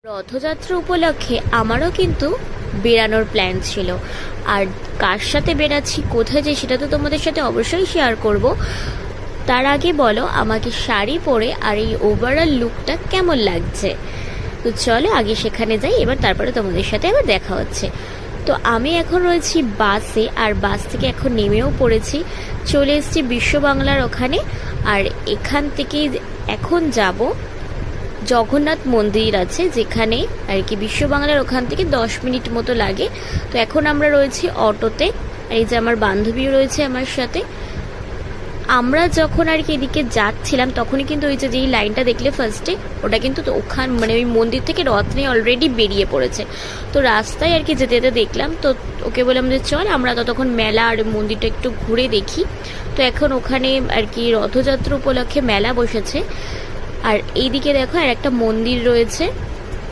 রথযাত্রা উপলক্ষে আমারও কিন্তু বেরানোর প্ল্যান ছিল। আর কার সাথে বেরাচ্ছি, কোথায় যাই, সেটা তো তোমাদের সাথে অবশ্যই শেয়ার করব। তার আগে বলো আমাকে শাড়ি পরে আর এই ওভারঅল লুকটা কেমন লাগছে। তো চলো আগে সেখানে যাই, এবার তারপরে তোমাদের সাথে আবার দেখা হচ্ছে। তো আমি এখন রয়েছি বাসে, আর বাস থেকে এখন নেমেও পড়েছি, চলে এসেছি বিশ্ব বাংলার ওখানে। আর এখান থেকে এখন যাব জগন্নাথ মন্দির আছে যেখানে আর কি, বিশ্ব বাংলার ওখান থেকে 10 মিনিট মতো লাগে। তো এখন আমরা রয়েছি অটোতে, আর এই যে আমার বান্ধবীও রয়েছে আমার সাথে। আমরা যখন আর কি এদিকে যাচ্ছিলাম তখনই কিন্তু ওই যে যেই লাইনটা দেখলে ফার্স্টে, ওটা কিন্তু তো ওখান মানে ওই মন্দির থেকে রথ নিয়ে অলরেডি বেরিয়ে পড়েছে। তো রাস্তায় আর কি যেতে যেতে দেখলাম, তো ওকে বললাম যে চল আমরা ততক্ষণ মেলা আর মন্দিরটা একটু ঘুরে দেখি। তো এখন ওখানে আর কি রথযাত্রা উপলক্ষে মেলা বসেছে। আর এইদিকে দেখো আর একটা মন্দির রয়েছে,